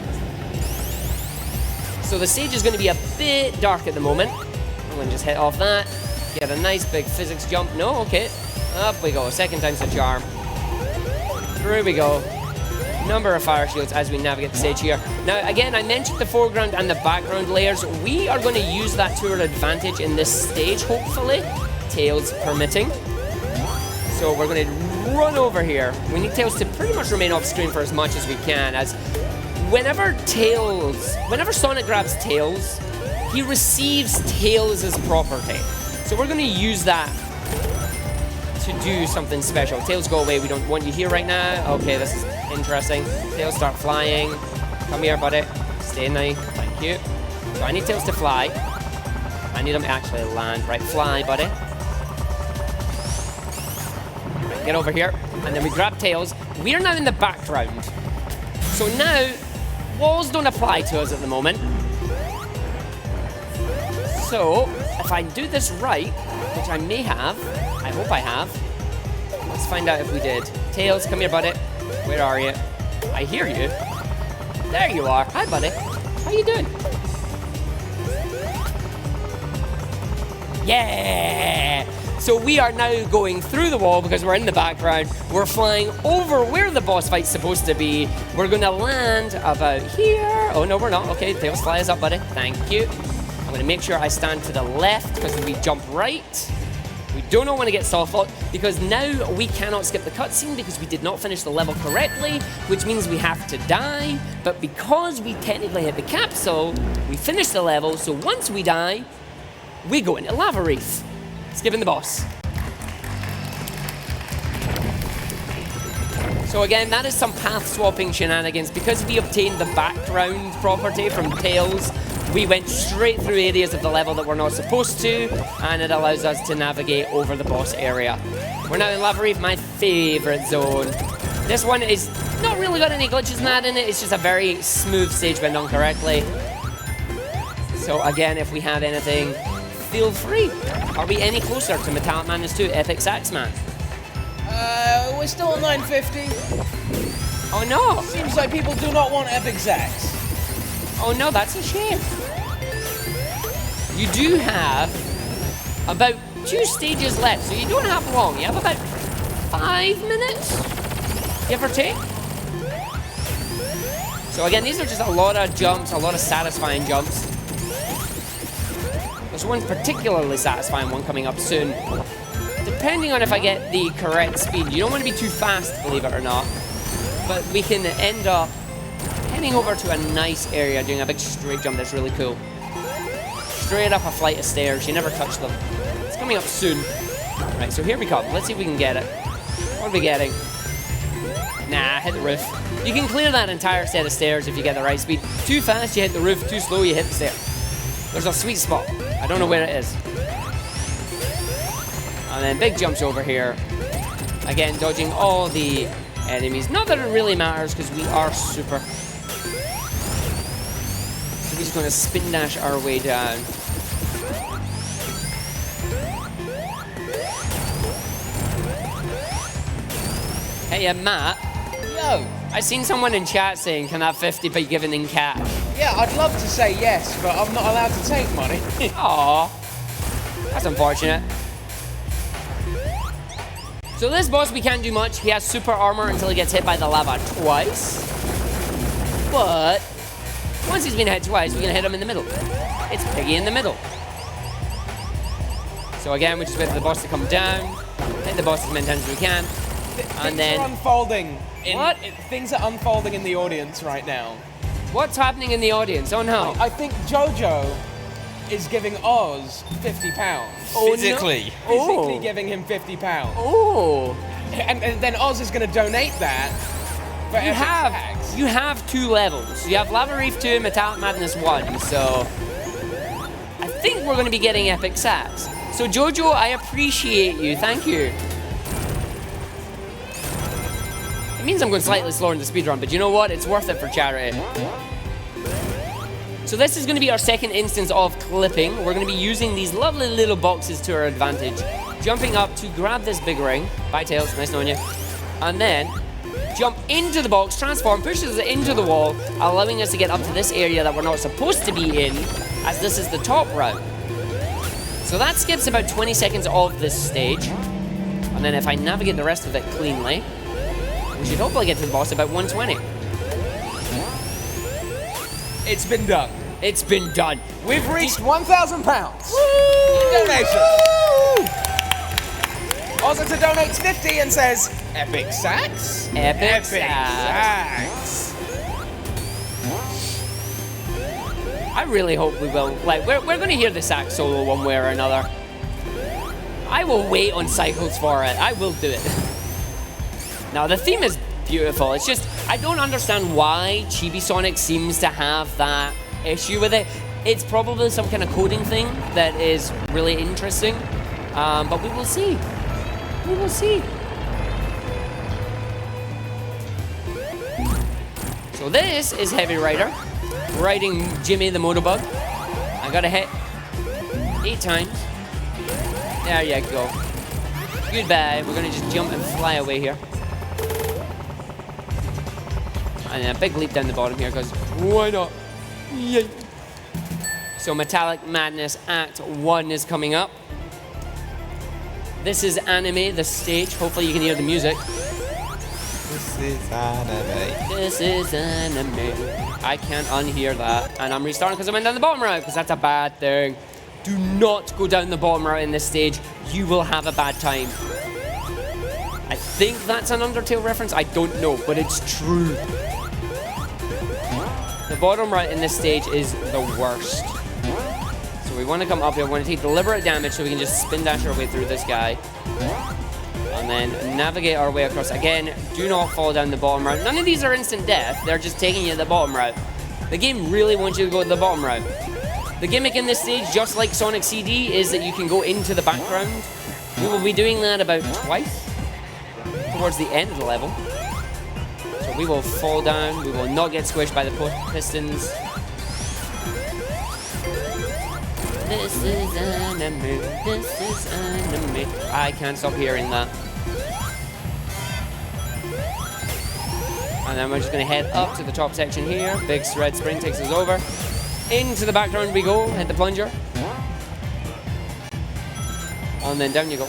So the stage is going to be a bit dark at the moment. I'm going to just hit off that, get a nice big physics jump. No, okay. Up we go, 2nd time's a charm. Through we go. Number of fire shields as we navigate the stage here. Now, again, I mentioned the foreground and the background layers. We are going to use that to our advantage in this stage, hopefully, Tails permitting. So we're going to run over here. We need Tails to pretty much remain off screen for as much as we can, as whenever Sonic grabs Tails, he receives Tails' property. So we're going to use that to do something special. Tails, go away. We don't want you here right now. Okay, this is interesting. Tails, start flying. Come here, buddy. Stay now. Thank you. So I need Tails to fly. I need him to actually land. Right, fly, buddy. Right, get over here. And then we grab Tails. We are now in the background. So now, walls don't apply to us at the moment. So, if I do this right, which I may have, I hope I have. Let's find out if we did. Tails, come here, buddy. Where are you? I hear you. There you are. Hi, buddy. How you doing? Yeah! So we are now going through the wall because we're in the background. We're flying over where the boss fight's supposed to be. We're going to land about here. Oh, no, we're not. Okay, Tails, fly us up, buddy. Thank you. I'm going to make sure I stand to the left because if we jump right, we do not want to get soft locked because now we cannot skip the cutscene because we did not finish the level correctly, which means we have to die. But because we technically hit the capsule, we finish the level. So once we die, we go into Lava Wreath. skipping the boss. So again, that is some path swapping shenanigans. Because we obtained the background property from Tails, we went straight through areas of the level that we're not supposed to, and it allows us to navigate over the boss area. We're now in Lava Reef, my favorite zone. This one is not really got any glitches and that in it. It's just a very smooth stage when done correctly. So again, if we have anything, feel free. Are we any closer to Metallic Madness 2 Epic Sax Man? We're still at 950. Oh no! Seems like people do not want Epic Sax. Oh no, that's a shame. You do have about 2 stages left, so you don't have long. You have about 5 minutes, give or take. So again, these are just a lot of jumps, a lot of satisfying jumps. There's one particularly satisfying one coming up soon. Depending on if I get the correct speed. You don't want to be too fast, believe it or not. But we can end up heading over to a nice area, doing a big straight jump that's really cool. Straight up a flight of stairs. You never touch them. It's coming up soon. Right, so here we come. Let's see if we can get it. What are we getting? Nah, hit the roof. You can clear that entire set of stairs if you get the right speed. Too fast, you hit the roof. Too slow, you hit the stair. There's a sweet spot. I don't know where it is. And then big jumps over here. Again, dodging all the enemies. Not that it really matters because we are super. So we're just going to spin dash our way down. Hey, Matt. Yo. I seen someone in chat saying, can that 50 be given in cash? Yeah, I'd love to say yes, but I'm not allowed to take money. Aww. That's unfortunate. So this boss, we can't do much. He has super armor until he gets hit by the lava twice. But once he's been hit twice, we can hit him in the middle. It's Piggy in the middle. So again, we just wait for the boss to come down, hit the boss as many times as we can, and then... Things are unfolding. What? Things are unfolding in the audience right now. What's happening in the audience? Oh no. I think Jojo is giving Oz £50. Oh, Physically. no. Physically Oh. giving him £50. Oh. And then Oz is going to donate that for You Epic Sax. have 2 levels. You have Lava Reef 2 and Metallic Madness 1, so I think we're going to be getting Epic Sax. So Jojo, I appreciate you. Thank you. It means I'm going slightly slower in the speedrun, but you know what? It's worth it for charity. So this is going to be our second instance of clipping. We're going to be using these lovely little boxes to our advantage. Jumping up to grab this big ring. Bye, Tails. Nice knowing you. And then jump into the box, transform, pushes it into the wall, allowing us to get up to this area that we're not supposed to be in, as this is the top route. So that skips about 20 seconds of this stage. And then if I navigate the rest of it cleanly, we should hopefully get to the boss about 120. It's been done. It's been done. We've reached £1,000 in donation. Ozza donates 50 and says, Epic Sax? Epic Sax. I really hope we will. Like, we're going to hear the sax solo one way or another. I will wait on cycles for it. I will do it. Now, the theme is beautiful. It's just, I don't understand why Chibi Sonic seems to have that issue with it. It's probably some kind of coding thing that is really interesting. But we will see. We will see. So this is Heavy Rider, riding Jimmy the Motorbug. I got a hit 8 times. There you go. Goodbye. We're gonna just jump and fly away here. And a big leap down the bottom here, because why not? Yay. So Metallic Madness Act 1 is coming up. This is Anime, the stage. Hopefully you can hear the music. This is anime. This is Anime. I can't unhear that. And I'm restarting because I went down the bottom route, because that's a bad thing. Do not go down the bottom route in this stage. You will have a bad time. I think that's an Undertale reference. I don't know, but it's true. The bottom right in this stage is the worst. So So we want to come up here. We want to take deliberate damage so we can just spin dash our way through this guy. And then navigate our way across. Again, do not fall down the bottom route. None of these are instant death. They're just taking you to the bottom route. The game really wants you to go to the bottom route. The gimmick in this stage, just like Sonic CD, is that you can go into the background. We will be doing that about twice towards the end of the level. So we will fall down. We will not get squished by the pistons. This is anime. This is anime. I can't stop hearing that. And then we're just going to head up to the top section here. Big red spring takes us over. Into the background we go. Hit the plunger. And then down you go.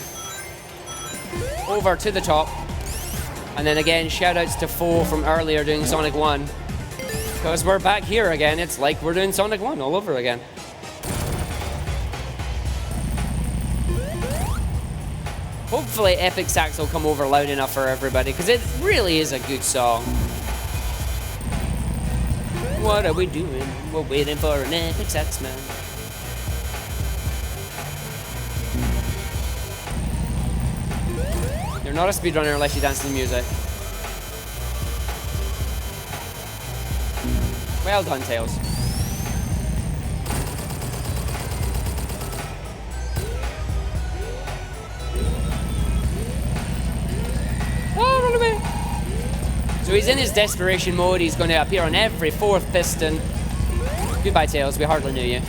Over to the top. And then again, shoutouts to Foe from earlier doing Sonic 1. Because we're back here again. It's like we're doing Sonic 1 all over again. Hopefully Epic Sax will come over loud enough for everybody, because it really is a good song. What are we doing? We're waiting for an Epic Sax man. You're not a speedrunner unless you dance to the music. Well done, Tails. Oh, run away! So he's in his desperation mode. He's going to appear on every fourth piston. Goodbye, Tails. We hardly knew you.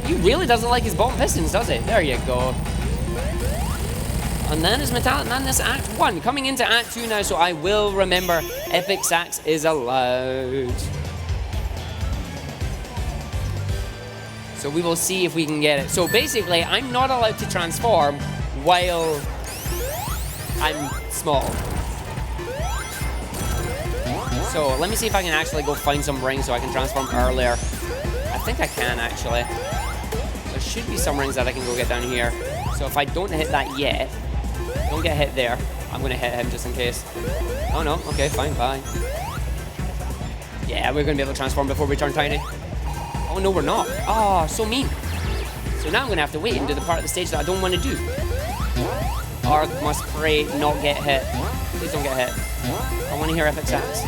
He really doesn't like his bottom pistons, does he? There you go. And that is Metallic Madness Act 1. Coming into Act 2 now, so I will remember Epic Sax is allowed. So we will see if we can get it. So basically, I'm not allowed to transform while I'm small. So let me see if I can actually go find some rings so I can transform earlier. I think I can actually. There should be some rings that I can go get down here. So if I don't hit that yet, don't get hit there. I'm gonna hit him just in case. Oh no, okay, fine, bye. Yeah, we're gonna be able to transform before we turn tiny. Oh no, we're not. Oh, so mean. So now I'm gonna have to wait and do the part of the stage that I don't want to do. Arc must pray not get hit. Please don't get hit. I want to hear Epic Sax.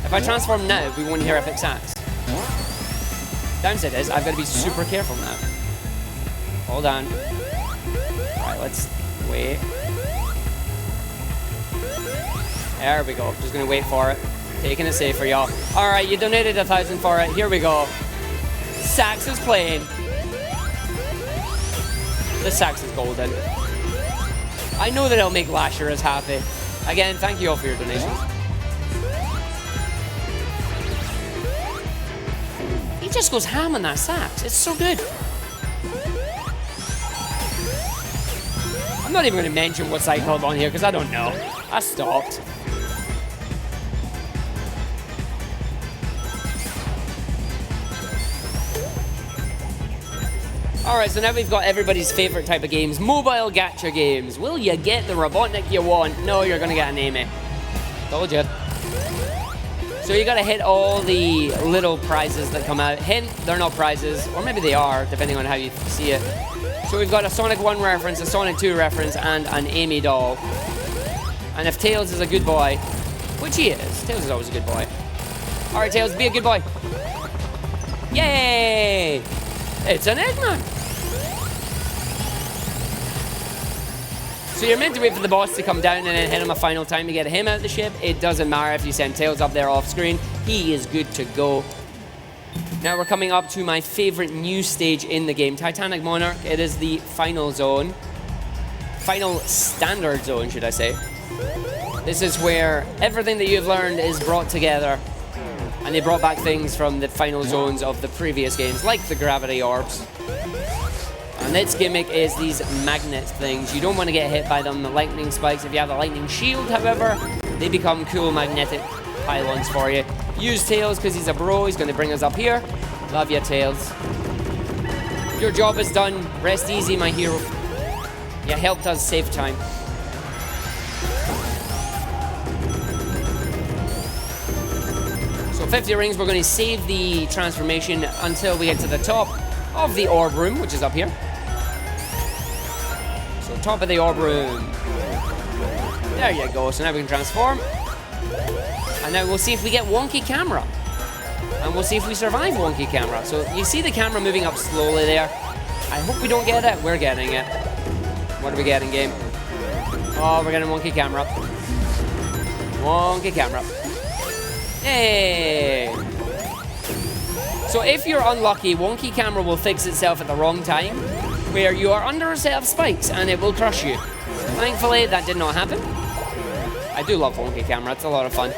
If I transform now, we won't hear Epic Sax. Downside is, I've got to be super careful now. Hold on. Right, let's wait. There we go. Just gonna wait for it. Taking it safe for y'all. Alright, you donated 1,000 for it. Here we go. Sax is playing. The sax is golden. I know that it'll make Lasher as happy. Again, thank you all for your donations. He just goes ham on that sax. It's so good. I'm not even going to mention what cycle I'm on here because I don't know. I stopped. Alright, so now we've got everybody's favorite type of games, mobile gacha games. Will you get the Robotnik you want? No, you're gonna get an Amy. Told you. So you gotta hit all the little prizes that come out. Hint, they're not prizes, or maybe they are, depending on how you see it. So we've got a Sonic 1 reference, a Sonic 2 reference, and an Amy doll. And if Tails is a good boy, which he is, Tails is always a good boy. Alright, Tails, be a good boy. Yay! It's an Eggman! So you're meant to wait for the boss to come down and then hit him a final time to get him out of the ship. It doesn't matter if you send Tails up there off screen. He is good to go. Now we're coming up to my favorite new stage in the game, Titanic Monarch. It is the final zone. Final standard zone, should I say. This is where everything that you've learned is brought together. And they brought back things from the final zones of the previous games, like the gravity orbs. And its gimmick is these magnet things. You don't want to get hit by them, the lightning spikes. If you have a lightning shield, however, they become cool magnetic pylons for you. Use Tails because he's a bro. He's going to bring us up here. Love you, Tails. Your job is done. Rest easy, my hero. You helped us save time. So 50 rings, we're going to save the transformation until we get to the top of the orb room, which is up here. So top of the orb room. There you go. So now we can transform. And now we'll see if we get wonky camera. And we'll see if we survive wonky camera. So you see the camera moving up slowly there. I hope we don't get it. We're getting it. What are we getting, game? Oh, we're getting wonky camera. Wonky camera. Hey! So if you're unlucky, wonky camera will fix itself at the wrong time, where you are under a set of spikes and it will crush you. Thankfully, that did not happen. I do love wonky camera. It's a lot of fun.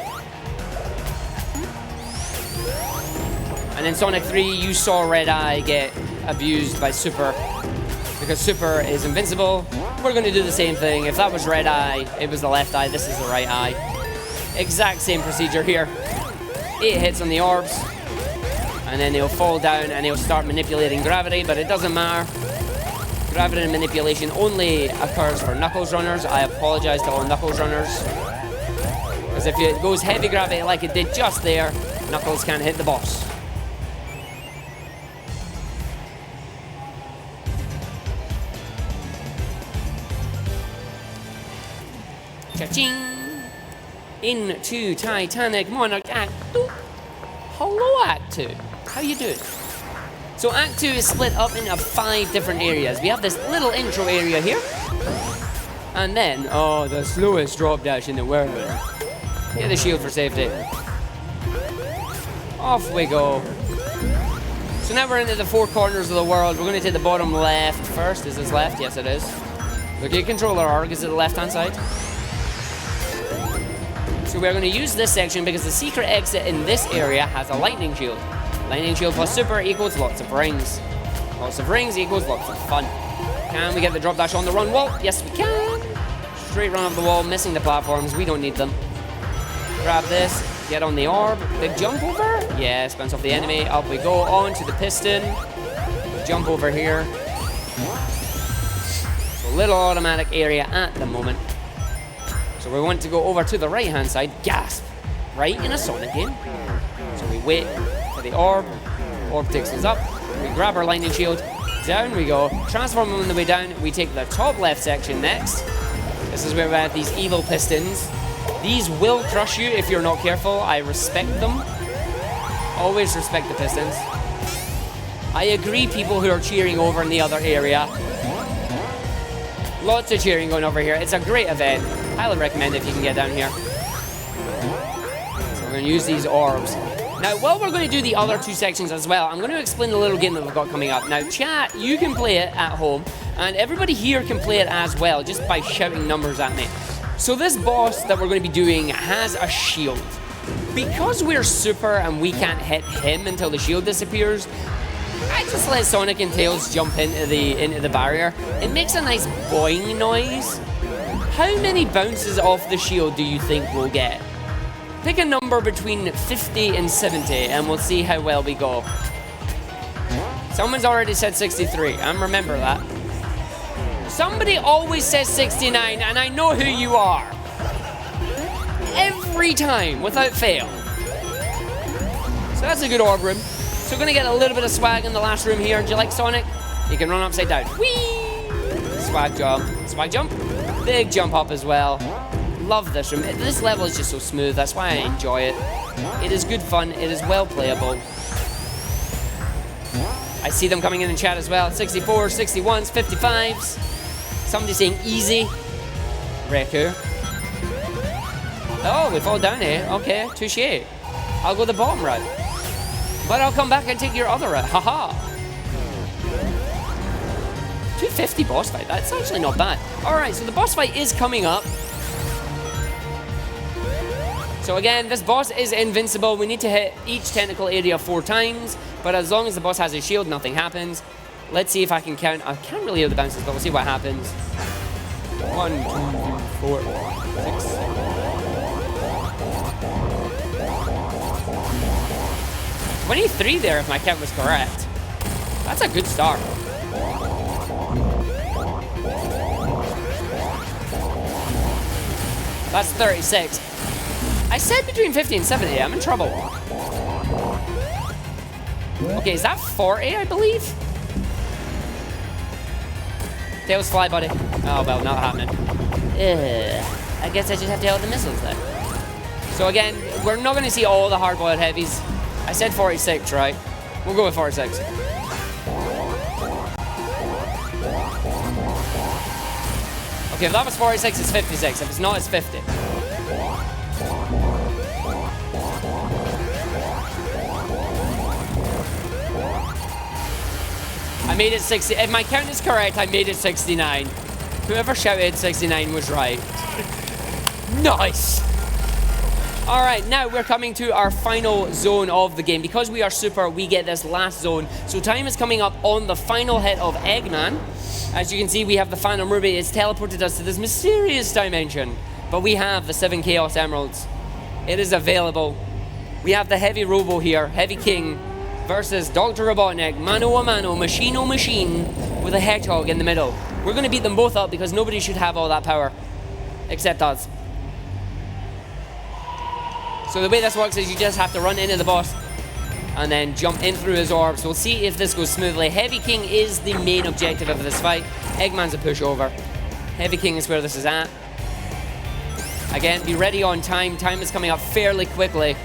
And in Sonic 3, you saw Red Eye get abused by Super, because Super is invincible. We're going to do the same thing. If that was Red Eye, it was the left eye, this is the right eye. Exact same procedure here. 8 hits on the orbs, and then they'll fall down and they'll start manipulating gravity, but it doesnn't matter. Gravity manipulation only occurs for Knuckles runners. I apologize to all Knuckles runners, because if it goes heavy gravity like it did just there, Knuckles can't hit the boss. Cha-ching! Into Titanic Monarch Act 2. Hello, Act 2. How you doing? So Act 2 is split up into 5 different areas. We have this little intro area here. And then, oh, the slowest drop dash in the world. Get the shield for safety. Off we go. So now we're into the 4 corners of the world. We're going to take the bottom left first. Is this left? Yes, it is. Look at your controller arc. Is it the left-hand side? So we're going to use this section because the secret exit in this area has a lightning shield. Lightning shield plus super equals lots of rings. Lots of rings equals lots of fun. Can we get the drop dash on the run wall? Yes, we can. Straight run up the wall, missing the platforms. We don't need them. Grab this, get on the orb. Big jump over? Yes, bounce off the enemy. Up we go, on to the piston. Jump over here. So little automatic area at the moment. So we want to go over to the right-hand side. Gasp! Right in a Sonic game. So we wait for the orb. Orb takes us up. We grab our lightning shield. Down we go. Transform on the way down. We take the top left section next. This is where we have these evil pistons. These will crush you if you're not careful. I respect them. Always respect the pistons. I agree, people who are cheering over in the other area. Lots of cheering going over here. It's a great event. Highly recommend if you can get down here. So we're going to use these orbs. Now, while we're going to do the other 2 sections as well, I'm going to explain the little game that we've got coming up. Now, chat, you can play it at home, and everybody here can play it as well, just by shouting numbers at me. So this boss that we're going to be doing has a shield. Because we're super and we can't hit him until the shield disappears, I just let Sonic and Tails jump into the barrier. It makes a nice boing noise. How many bounces off the shield do you think we'll get? Pick a number between 50 and 70 and we'll see how well we go. Someone's already said 63, and remember that. Somebody always says 69, and I know who you are. Every time, without fail. So that's a good orb room. So we're gonna get a little bit of swag in the last room here. Do you like Sonic? You can run upside down. Whee! Swag jump. Swag jump. Big jump up as well. Love this room. This level is just so smooth. That's why I enjoy it. It is good fun. It is well playable. I see them coming in chat as well. 64s, 61s, 55s. Somebody saying easy. Reku. Oh, we fall down here. Okay, touche. I'll go the bottom route. But I'll come back and take your other route. Haha. 250 boss fight. That's actually not bad. Alright, so the boss fight is coming up. So again, this boss is invincible. We need to hit each tentacle area 4 times. But as long as the boss has a shield, nothing happens. Let's see if I can count. I can't really hear the bounces, but we'll see what happens. 1, 2, 3, 4, 6. 23 there if my count was correct. That's a good start. That's 36. I said between 50 and 70. I'm in trouble. Okay, is that 40, I believe? Tails fly, buddy. Oh, well, not happening. I guess I just have to out the missiles then. So again, we're not going to see all the hard-boiled heavies. I said 46, right? We'll go with 46. Okay, if that was 46, it's 56. If it's not, it's 50. I made it 60. If my count is correct, I made it 69. Whoever shouted 69 was right. Nice. All right, now we're coming to our final zone of the game. Because we are super, we get this last zone. So time is coming up on the final hit of Eggman. As you can see, we have the Phantom Ruby. It's teleported us to this mysterious dimension. But we have the 7 Chaos Emeralds. It is available. We have the Heavy Robo here, Heavy King, versus Dr. Robotnik, mano a mano, machine-o machine, with a hedgehog in the middle. We're going to beat them both up because nobody should have all that power, except us. So the way this works is you just have to run into the boss and then jump in through his orbs. We'll see if this goes smoothly. Heavy King is the main objective of this fight. Eggman's a pushover. Heavy King is where this is at. Again, be ready on time. Time is coming up fairly quickly.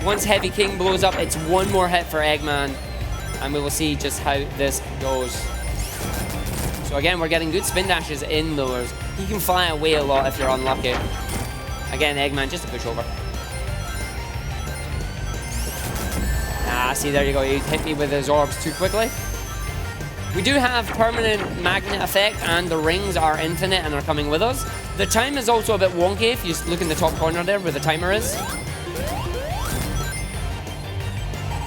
Once Heavy King blows up, it's one more hit for Eggman, and we will see just how this goes. So again, we're getting good spin dashes in those. He can fly away a lot if you're unlucky. Again, Eggman, just a pushover. Ah, see, there you go. He hit me with his orbs too quickly. We do have permanent magnet effect, and the rings are infinite and are coming with us. The time is also a bit wonky if you look in the top corner there where the timer is.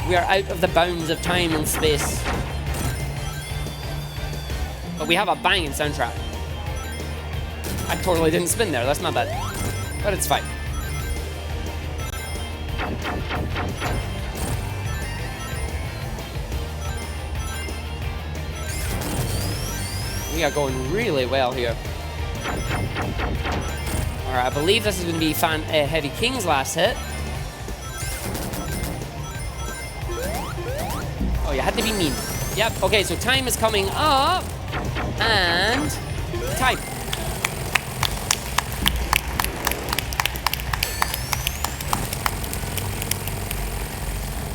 We are out of the bounds of time and space. But we have a banging soundtrack. I totally didn't spin there, that's not bad. But it's fine. We are going really well here. Alright, I believe this is going to be Heavy King's last hit. Oh, you had to be mean. Yep, okay, so time is coming up. And time.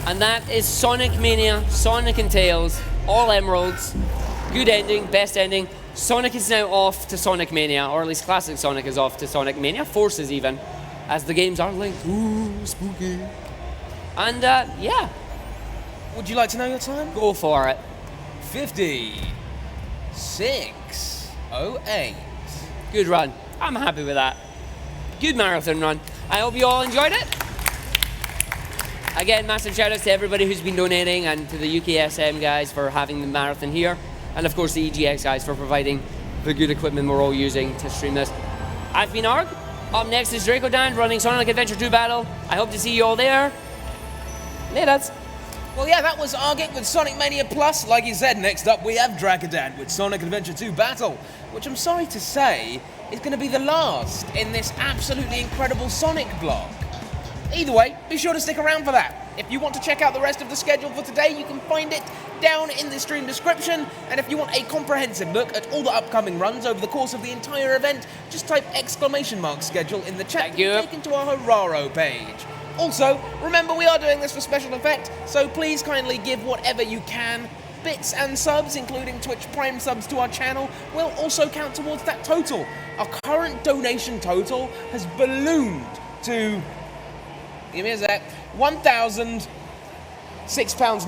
And that is Sonic Mania, Sonic and Tails, all emeralds. Good ending, best ending. Sonic is now off to Sonic Mania, or at least Classic Sonic is off to Sonic Mania, Forces even, as the games are linked. Ooh, spooky. And yeah. Would you like to know your time? Go for it. 56:08. Good run. I'm happy with that. Good marathon run. I hope you all enjoyed it. Again, massive shout outs to everybody who's been donating and to the UKSM guys for having the marathon here. And of course the EGX guys for providing the good equipment we're all using to stream this. I've been Arg. Up next is Dracodan running Sonic Adventure 2 Battle. I hope to see you all there. Later. Well, yeah, that was Argit with Sonic Mania Plus. Like you said, next up we have Dracodan with Sonic Adventure 2 Battle, which I'm sorry to say is going to be the last in this absolutely incredible Sonic block. Either way, be sure to stick around for that. If you want to check out the rest of the schedule for today, you can find it down in the stream description. And if you want a comprehensive look at all the upcoming runs over the course of the entire event, just type !schedule in the chat Thank you. and take into our Horaro page. Also, remember we are doing this for special effect, so please kindly give whatever you can. Bits and subs, including Twitch Prime subs to our channel, will also count towards that total. Our current donation total has ballooned to, give me a sec, £1,006.90.